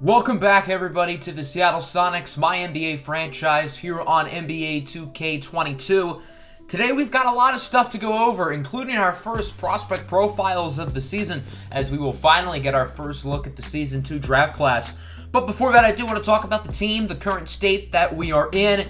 Welcome back, everybody, to the Seattle Sonics MyNBA franchise here on NBA 2K22. Today we've got a lot of stuff to go over, including our first prospect profiles of the season, as we will finally get our first look at the Season 2 draft class. But before that, I do want to talk about the team, the current state that we are in.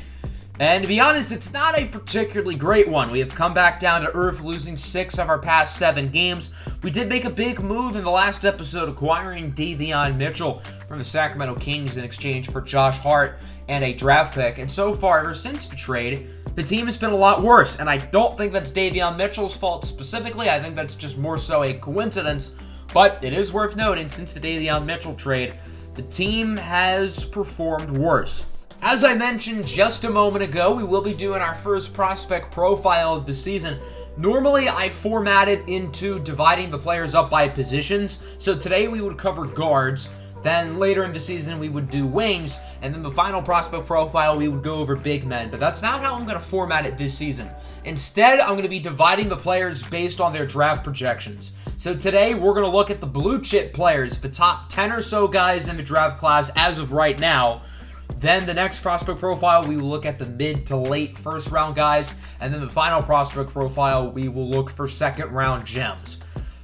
And to be honest, it's not a particularly great one. We have come back down to earth, losing 6 of our past 7 games. We did make a big move in the last episode, acquiring Davion Mitchell from the Sacramento Kings in exchange for Josh Hart and a draft pick. And so far, ever since the trade, the team has been a lot worse. And I don't think that's Davion Mitchell's fault specifically. I think that's just more so a coincidence. But it is worth noting, since the Davion Mitchell trade, the team has performed worse. As I mentioned just a moment ago, we will be doing our first prospect profile of the season. Normally, I format it into dividing the players up by positions. So today we would cover guards. Then later in the season, we would do wings. And then the final prospect profile, we would go over big men. But that's not how I'm going to format it this season. Instead, I'm going to be dividing the players based on their draft projections. So today, we're going to look at the blue chip players, the top 10 or so guys in the draft class as of right now. Then the next prospect profile, we will look at the mid to late first round guys. And then the final prospect profile, we will look for second round gems.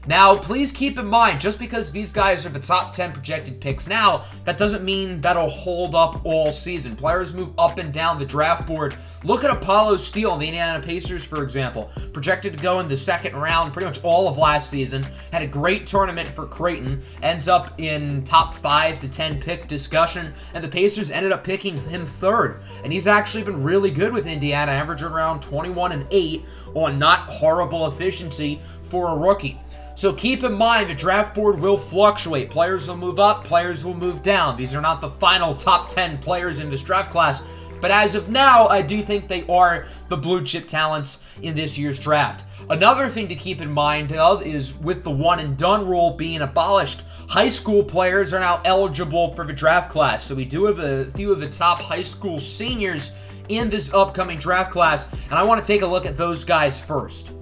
Now, please keep in mind, just because these guys are the top 10 projected picks now, that doesn't mean that'll hold up all season. Players move up and down the draft board. Look at Apollo Steele, the Indiana Pacers, for example. Projected to go in the second round pretty much all of last season. Had a great tournament for Creighton. Ends up in top 5 to 10 pick discussion. And the Pacers ended up picking him third. And he's actually been really good with Indiana, averaging around 21-8 on not horrible efficiency for a rookie. So keep in mind, the draft board will fluctuate. Players will move up, players will move down. These are not the final top 10 players in this draft class. But as of now, I do think they are the blue chip talents in this year's draft. Another thing to keep in mind of is with the one and done rule being abolished, high school players are now eligible for the draft class. So we do have a few of the top high school seniors in this upcoming draft class. And I want to take a look at those guys first.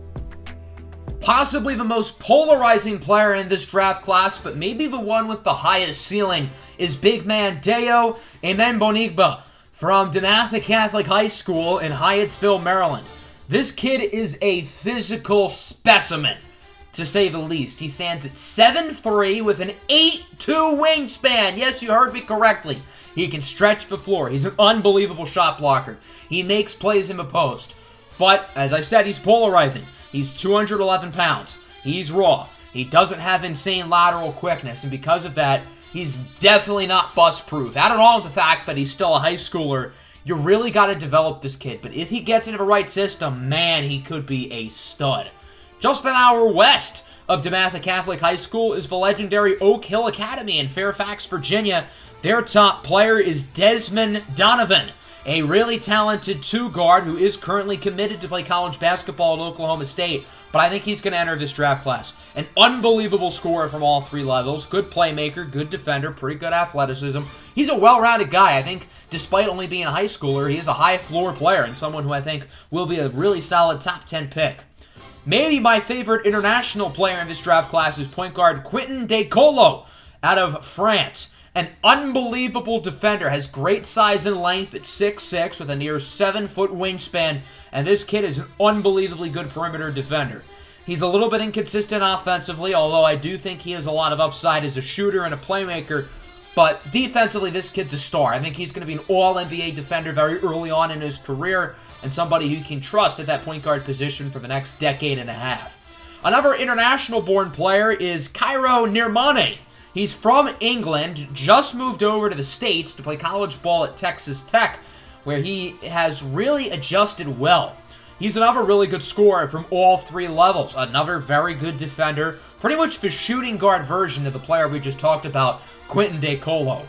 Possibly the most polarizing player in this draft class, but maybe the one with the highest ceiling, is big man Dayo Emembonigba from DeMatha Catholic High School in Hyattsville, Maryland. This kid is a physical specimen, to say the least. He stands at 7'3" with an 8'2" wingspan. Yes, you heard me correctly. He can stretch the floor. He's an unbelievable shot blocker. He makes plays in the post. But, as I said, he's polarizing. He's 211 pounds. He's raw. He doesn't have insane lateral quickness, and because of that, he's definitely not bust-proof. Add it on with the fact that he's still a high schooler. You really got to develop this kid, but if he gets into the right system, man, he could be a stud. Just an hour west of DeMatha Catholic High School is the legendary Oak Hill Academy in Fairfax, Virginia. Their top player is Desmond Donovan, a really talented two-guard who is currently committed to play college basketball at Oklahoma State, but I think he's going to enter this draft class. An unbelievable scorer from all 3 levels, good playmaker, good defender, pretty good athleticism. He's a well-rounded guy. I think despite only being a high schooler, he is a high-floor player and someone who I think will be a really solid top 10 pick. Maybe my favorite international player in this draft class is point guard Quentin De Colo out of France. An unbelievable defender, has great size and length at 6'6", with a near 7-foot wingspan, and this kid is an unbelievably good perimeter defender. He's a little bit inconsistent offensively, although I do think he has a lot of upside as a shooter and a playmaker, but defensively, this kid's a star. I think he's going to be an all-NBA defender very early on in his career, and somebody who you can trust at that point guard position for the next decade and a half. Another international-born player is Cairo Nirmani. He's from England, just moved over to the States to play college ball at Texas Tech, where he has really adjusted well. He's another really good scorer from all 3 levels, another very good defender, pretty much the shooting guard version of the player we just talked about, Quentin De Colo.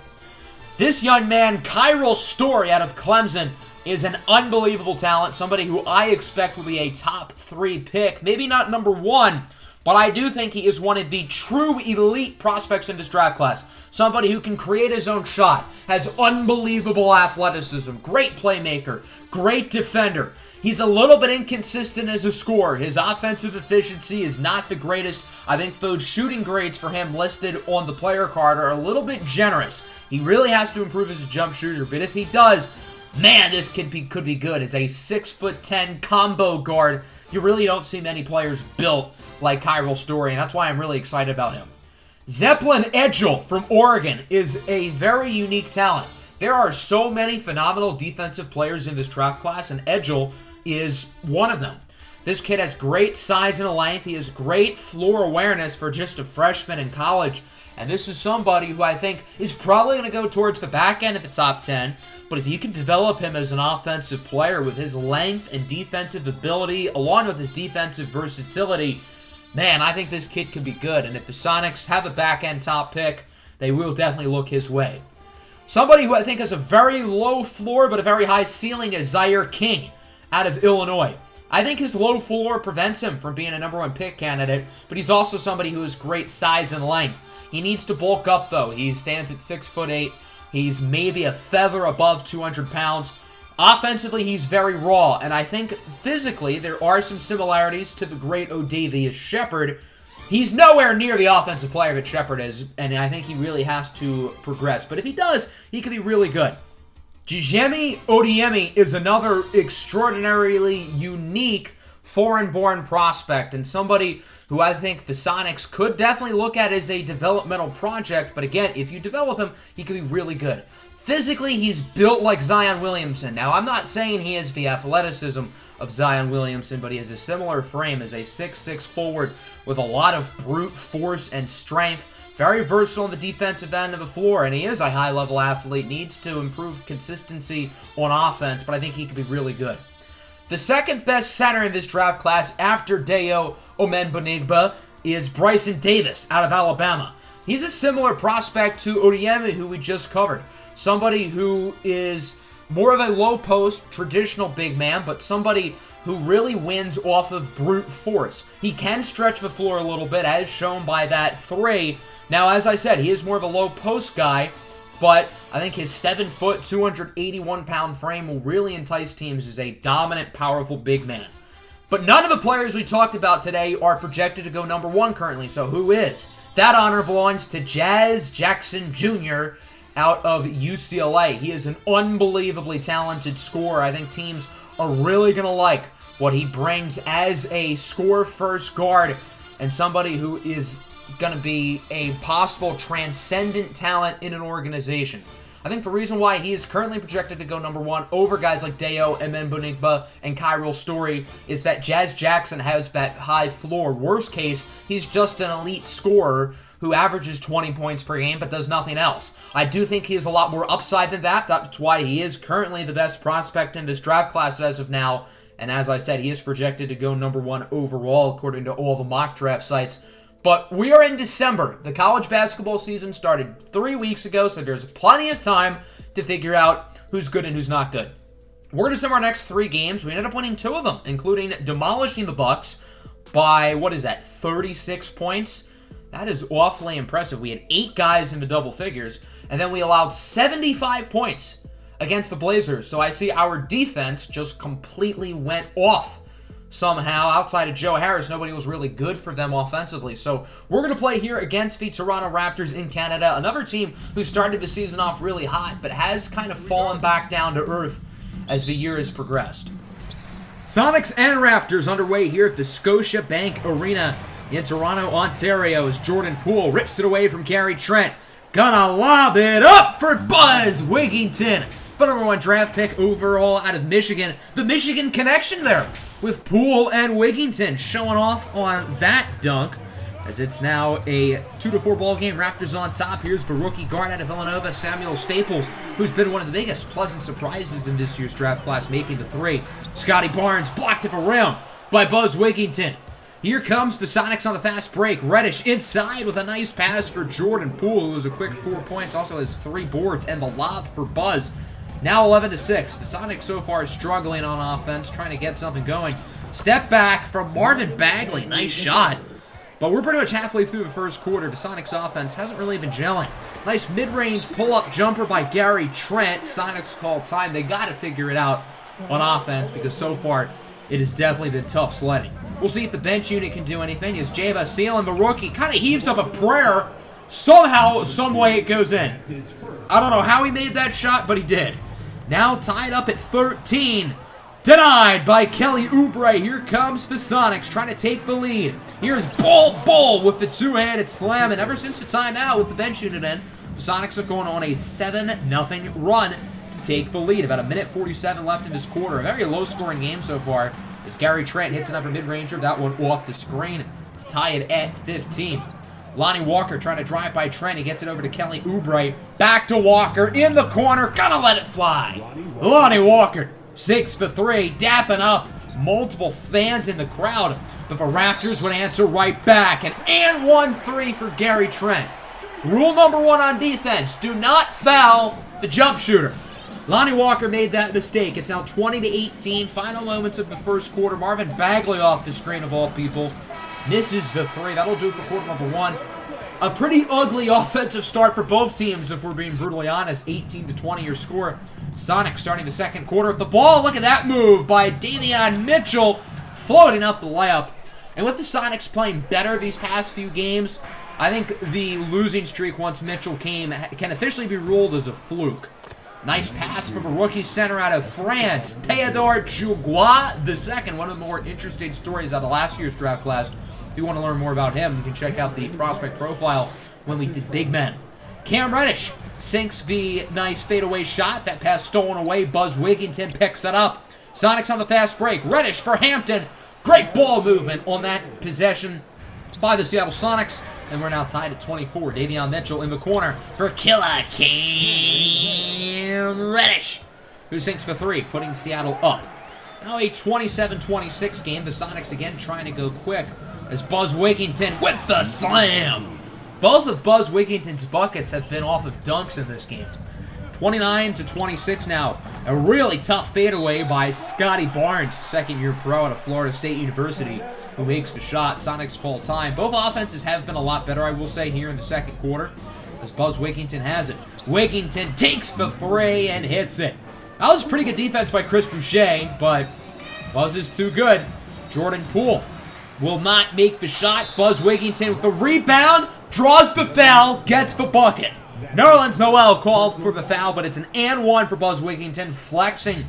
This young man, Kyril Story out of Clemson, is an unbelievable talent, somebody who I expect will be a top 3 pick, maybe not number 1, but I do think he is one of the true elite prospects in this draft class. Somebody who can create his own shot, has unbelievable athleticism, great playmaker, great defender. He's a little bit inconsistent as a scorer. His offensive efficiency is not the greatest. I think those shooting grades for him listed on the player card are a little bit generous. He really has to improve as a jump shooter, but if he does, man, this kid could be good. As a 6'10" combo guard, you really don't see many players built like Cairo Story, and that's why I'm really excited about him. Zeppelin Edgel from Oregon is a very unique talent. There are so many phenomenal defensive players in this draft class, and Edgel is one of them. This kid has great size and length. He has great floor awareness for just a freshman in college. And this is somebody who I think is probably going to go towards the back end of the top 10. But if you can develop him as an offensive player with his length and defensive ability, along with his defensive versatility, man, I think this kid could be good. And if the Sonics have a back end top pick, they will definitely look his way. Somebody who I think has a very low floor but a very high ceiling is Zaire King out of Illinois. I think his low floor prevents him from being a #1 pick candidate, but he's also somebody who has great size and length. He needs to bulk up, though. He stands at 6'8". He's maybe a feather above 200 pounds. Offensively, he's very raw, and I think physically there are some similarities to the great Odavius Shepherd. He's nowhere near the offensive player that Shepherd is, and I think he really has to progress. But if he does, he could be really good. Jijemi Odiemi is another extraordinarily unique foreign-born prospect and somebody who I think the Sonics could definitely look at as a developmental project, but again, if you develop him, he could be really good. Physically, he's built like Zion Williamson. Now, I'm not saying he has the athleticism of Zion Williamson, but he has a similar frame as a 6'6" forward with a lot of brute force and strength. Very versatile on the defensive end of the floor, and he is a high-level athlete. Needs to improve consistency on offense, but I think he could be really good. The second best center in this draft class after Dayo Omembanigba is Bryson Davis out of Alabama. He's a similar prospect to Odiemi, who we just covered. Somebody who is more of a low-post, traditional big man, but somebody who really wins off of brute force. He can stretch the floor a little bit, as shown by that 3. Now, as I said, he is more of a low-post guy, but I think his 7-foot, 281-pound frame will really entice teams as a dominant, powerful big man. But none of the players we talked about today are projected to go #1 currently, so who is? That honor belongs to Jazz Jackson Jr. out of UCLA. He is an unbelievably talented scorer. I think teams are really going to like what he brings as a score-first guard and somebody who is going to be a possible transcendent talent in an organization. I think the reason why he is currently projected to go #1 over guys like Dayo Omembanigba and Cairo Story is that Jazz Jackson has that high floor. Worst case, he's just an elite scorer who averages 20 points per game but does nothing else. I do think he has a lot more upside than that. That's why he is currently the best prospect in this draft class as of now. And as I said, he is projected to go #1 overall according to all the mock draft sites. But we are in December. The college basketball season started 3 weeks ago, so there's plenty of time to figure out who's good and who's not good. We're going to sum our next 3 games. We ended up winning 2 of them, including demolishing the Bucks by, 36 points? That is awfully impressive. We had 8 guys in the double figures, and then we allowed 75 points against the Blazers. So I see our defense just completely went off. Somehow, outside of Joe Harris, nobody was really good for them offensively. So we're going to play here against the Toronto Raptors in Canada, another team who started the season off really hot, but has kind of fallen back down to earth as the year has progressed. Sonics and Raptors underway here at the Scotiabank Arena in Toronto, Ontario, as Jordan Poole rips it away from Gary Trent. Gonna lob it up for Buzz Wigginton. The #1 draft pick overall out of Michigan. The Michigan connection there with Poole and Wigginton showing off on that dunk, as it's now a 2-4 ball game. Raptors on top. Here's the rookie guard out of Villanova, Samuel Staples, who's been one of the biggest pleasant surprises in this year's draft class, making the 3. Scotty Barnes blocked at the rim by Buzz Wigginton. Here comes the Sonics on the fast break. Reddish inside with a nice pass for Jordan Poole, who has a quick 4 points, also has 3 boards, and the lob for Buzz. Now 11-6. The Sonics so far struggling on offense, trying to get something going. Step back from Marvin Bagley. Nice shot. But we're pretty much halfway through the first quarter. The Sonics offense hasn't really been gelling. Nice mid-range pull-up jumper by Gary Trent. Sonics call time. They got to figure it out on offense because so far it has definitely been tough sledding. We'll see if the bench unit can do anything. As Jay Basile, the rookie, kind of heaves up a prayer. Somehow, some way it goes in. I don't know how he made that shot, but he did. Now tied up at 13. Denied by Kelly Oubre. Here comes the Sonics trying to take the lead. Here's Bull with the two-handed slam. And ever since the timeout with the bench unit in, the Sonics are going on a 7-0 run to take the lead. About 1:47 left in this quarter. A very low-scoring game so far as Gary Trent hits another mid-ranger. That one off the screen to tie it at 15. Lonnie Walker trying to drive by Trent. He gets it over to Kelly Oubre. Back to Walker in the corner. Gonna let it fly. Lonnie Walker 6 for 3, dapping up multiple fans in the crowd. But the Raptors would answer right back. And 1-3 for Gary Trent. Rule number 1 on defense, do not foul the jump shooter. Lonnie Walker made that mistake. It's now 20-18. Final moments of the first quarter. Marvin Bagley off the screen of all people. Misses the 3. That'll do it for quarter number 1. A pretty ugly offensive start for both teams, if we're being brutally honest. 18-20 your score. Sonics starting the second quarter with the ball. Look at that move by Davion Mitchell, floating up the layup. And with the Sonics playing better these past few games, I think the losing streak once Mitchell came can officially be ruled as a fluke. Nice pass from a rookie center out of France, Théodore Jougua II. One of the more interesting stories out of last year's draft class. If you want to learn more about him, you can check out the prospect profile when we did Big Men. Cam Reddish sinks the nice fadeaway shot. That pass stolen away. Buzz Wigginton picks it up. Sonics on the fast break. Reddish for Hampton. Great ball movement on that possession by the Seattle Sonics. And we're now tied at 24. Davion Mitchell in the corner for killer Cam Reddish, who sinks for 3, putting Seattle up. Now a 27-26 game. The Sonics again trying to go quick as Buzz Wigginton with the slam. Both of Buzz Wigginton's buckets have been off of dunks in this game. 29-26 now. A really tough fadeaway by Scotty Barnes, second-year pro out of Florida State University, who makes the shot. Sonics call time. Both offenses have been a lot better, I will say, here in the second quarter, as Buzz Wigginton has it. Wigginton takes the 3 and hits it. That was pretty good defense by Chris Boucher, but Buzz is too good. Jordan Poole will not make the shot. Buzz Wigginton with the rebound, draws the foul, gets the bucket. Nerlens Noel called for the foul, but it's an and 1 for Buzz Wigginton, flexing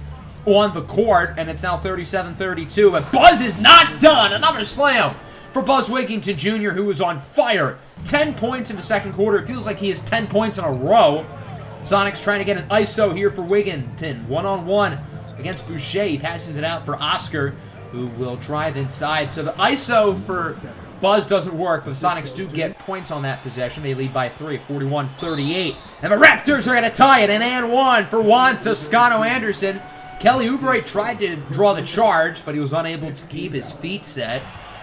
on the court, and it's now 37-32. But Buzz is not done. Another slam for Buzz Wigginton Jr., who is on fire. 10 points in the second quarter. It feels like he has 10 points in a row. Sonics trying to get an ISO here for Wigginton. One-on-one against Boucher. He passes it out for Oscar, who will drive inside. So the ISO for Buzz doesn't work, but the Sonics do get points on that possession. They lead by 3, 41-38. And the Raptors are going to tie it. An and 1 for Juan Toscano-Anderson. Kelly Oubre tried to draw the charge, but he was unable to keep his feet set.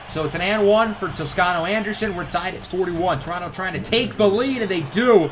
So it's an and 1 for Toscano-Anderson. We're tied at 41. Toronto trying to take the lead, and they do.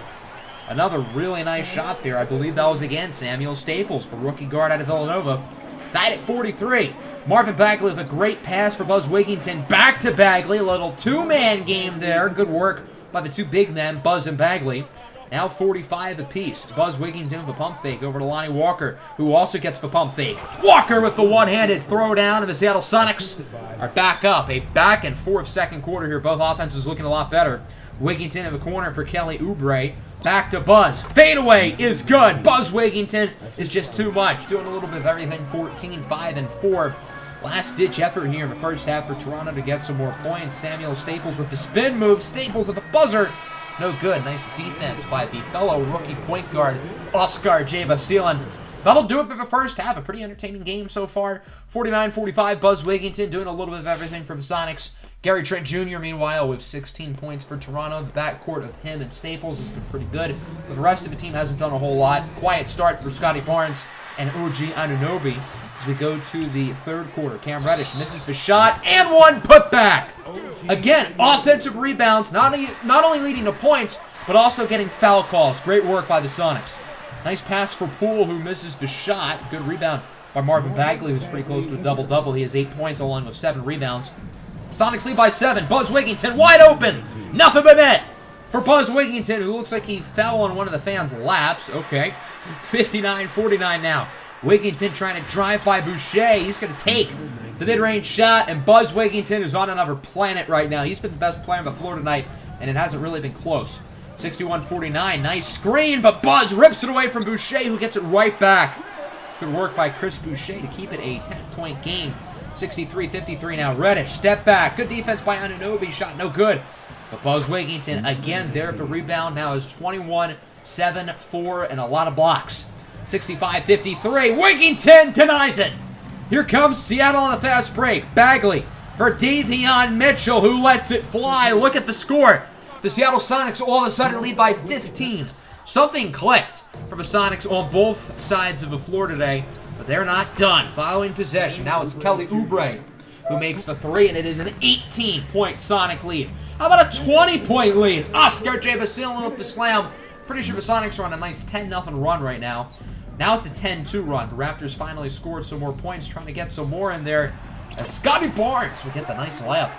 Another really nice shot there. I believe that was again Samuel Staples, the rookie guard out of Villanova. Tied at 43. Marvin Bagley with a great pass for Buzz Wigginton. Back to Bagley. A little two-man game there. Good work by the two big men, Buzz and Bagley. Now 45 apiece. Buzz Wigginton with a pump fake over to Lonnie Walker, who also gets the pump fake. Walker with the one-handed throwdown, and the Seattle Sonics are back up. A back and forth second quarter here. Both offenses looking a lot better. Wigginton in the corner for Kelly Oubre. Back to Buzz. Fadeaway is good. Buzz Wigginton is just too much. Doing a little bit of everything. 14, 5, and 4. Last-ditch effort here in the first half for Toronto to get some more points. Samuel Staples with the spin move. Staples with the buzzer. No good. Nice defense by the fellow rookie point guard, Oscar J. Basile. That'll do it for the first half. A pretty entertaining game so far. 49-45. Buzz Wigginton doing a little bit of everything for the Sonics. Gary Trent Jr., meanwhile, with 16 points for Toronto. The backcourt of him and Staples has been pretty good. But the rest of the team hasn't done a whole lot. Quiet start for Scotty Barnes and OG Anunoby as we go to the third quarter. Cam Reddish misses the shot, and one putback. Again, offensive rebounds, not only leading to points, but also getting foul calls. Great work by the Sonics. Nice pass for Poole, who misses the shot. Good rebound by Marvin Bagley, who's pretty close to a double-double. He has 8 points along with 7 rebounds. Sonics lead by 7. Buzz Wigington wide open. Nothing but net for Buzz Wigington, who looks like he fell on one of the fans' laps. Okay. 59-49 now. Wigington trying to drive by Boucher. He's going to take the mid-range shot, and Buzz Wigington is on another planet right now. He's been the best player on the floor tonight, and it hasn't really been close. 61-49. Nice screen, but Buzz rips it away from Boucher, who gets it right back. Good work by Chris Boucher to keep it a 10-point game. 63-53 now. Reddish, step back. Good defense by Anunoby. Shot no good. But Buzz Wigington, again, there for rebound. Now is 21, 7, 4, and a lot of blocks. 65-53. Wigington denies it. Here comes Seattle on the fast break. Bagley for Davion Mitchell, who lets it fly. Look at the score. The Seattle Sonics all of a sudden lead by 15. Something clicked for the Sonics on both sides of the floor today, but they're not done. Following possession, now it's Kelly Oubre who makes the 3, and it is an 18-point Sonic lead. How about a 20-point lead? Oscar J. Basile with the slam. Pretty sure the Sonics are on a nice 10-0 run right now. Now it's a 10-2 run. The Raptors finally scored some more points, trying to get some more in there. As Scotty Barnes will get the nice layup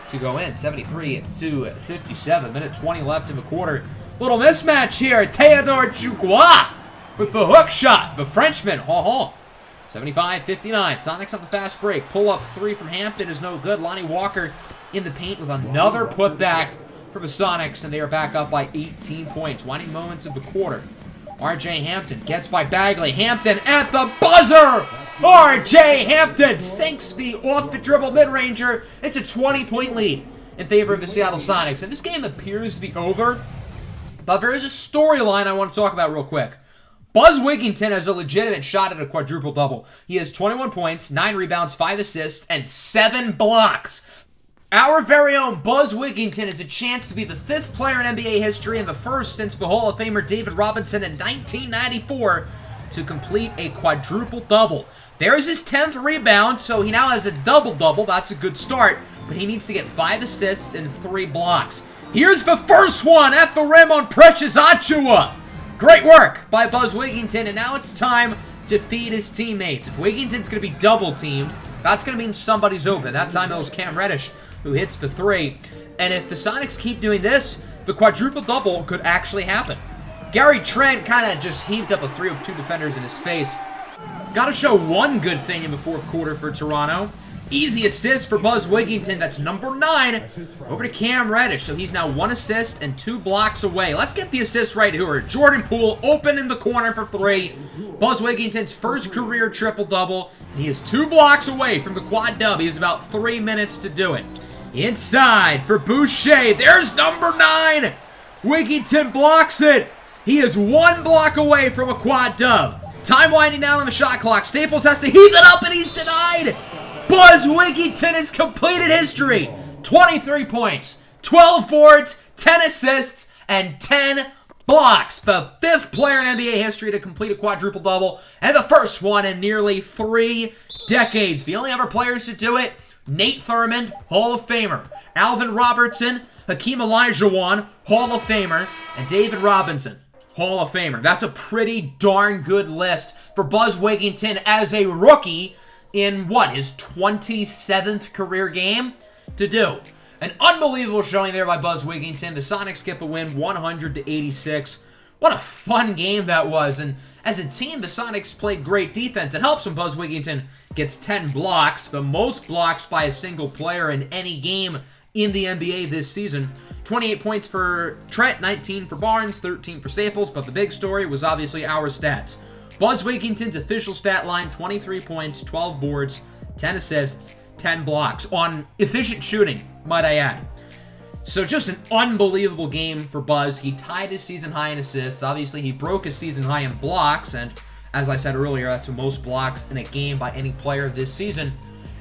to go in. 73-57. Minute 20 left in the quarter. Little mismatch here. Theodore Dubois with the hook shot. The Frenchman. 75-59. Sonics on the fast break. Pull up 3 from Hampton is no good. Lonnie Walker in the paint with another putback for the Sonics, and they are back up by 18 points. Winding moments of the quarter. R.J. Hampton gets by Bagley. Hampton at the buzzer! R.J. Hampton sinks the off-the-dribble mid-ranger. It's a 20-point lead in favor of the Seattle Sonics. And this game appears to be over, but there is a storyline I want to talk about real quick. Buzz Wigington has a legitimate shot at a quadruple-double. He has 21 points, 9 rebounds, 5 assists, and 7 blocks. Our very own Buzz Wigington has a chance to be the 5th player in NBA history and the first since the Hall of Famer David Robinson in 1994 to complete a quadruple-double. There's his 10th rebound, so he now has a double-double. That's a good start, but he needs to get 5 assists and 3 blocks. Here's the first one at the rim on Precious Achiuwa. Great work by Buzz Wigington, and now it's time to feed his teammates. If Wigington's going to be double-teamed, that's going to mean somebody's open. That time it was Cam Reddish who hits the 3. And if the Sonics keep doing this, the quadruple-double could actually happen. Gary Trent kind of just heaved up a 3 of 2 defenders in his face. Got to show one good thing in the fourth quarter for Toronto. Easy assist for Buzz Wigington. That's number 9 over to Cam Reddish. So he's now 1 assist and 2 blocks away. Let's get the assists right here. Jordan Poole open in the corner for 3. Buzz Wigington's first career triple-double. And he is 2 blocks away from the quad dub. He has about 3 minutes to do it. Inside for Boucher. There's number 9. Wigington blocks it. He is 1 block away from a quad dub. Time winding down on the shot clock. Staples has to heave it up, and he's denied. Buzz Wigington has completed history. 23 points, 12 boards, 10 assists, and 10 blocks. The 5th player in NBA history to complete a quadruple-double, and the first one in nearly 3 decades. The only other players to do it, Nate Thurmond, Hall of Famer. Alvin Robertson, Hakeem Olajuwon, Hall of Famer. And David Robinson, Hall of Famer. That's a pretty darn good list for Buzz Wigington as a rookie in, his 27th career game to do. An unbelievable showing there by Buzz Wigington. The Sonics get the win 100-86. What a fun game that was. And as a team, the Sonics played great defense. It helps when Buzz Wigington gets 10 blocks, the most blocks by a single player in any game in the NBA this season. 28 points for Trent, 19 for Barnes, 13 for Staples, but the big story was obviously our stats. Buzz Wigington's official stat line, 23 points, 12 boards, 10 assists, 10 blocks on efficient shooting, might I add. So just an unbelievable game for Buzz. He tied his season high in assists. Obviously, he broke his season high in blocks, and as I said earlier, that's the most blocks in a game by any player this season.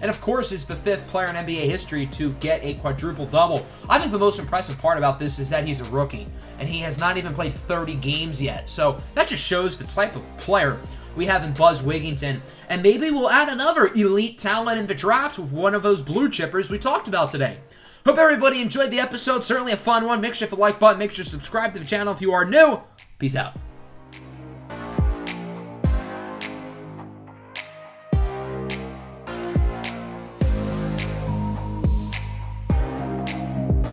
And of course, it's the 5th player in NBA history to get a quadruple-double. I think the most impressive part about this is that he's a rookie, and he has not even played 30 games yet. So that just shows the type of player we have in Buzz Wigington. And maybe we'll add another elite talent in the draft with one of those blue chippers we talked about today. Hope everybody enjoyed the episode. Certainly a fun one. Make sure to hit the like button. Make sure to subscribe to the channel if you are new. Peace out.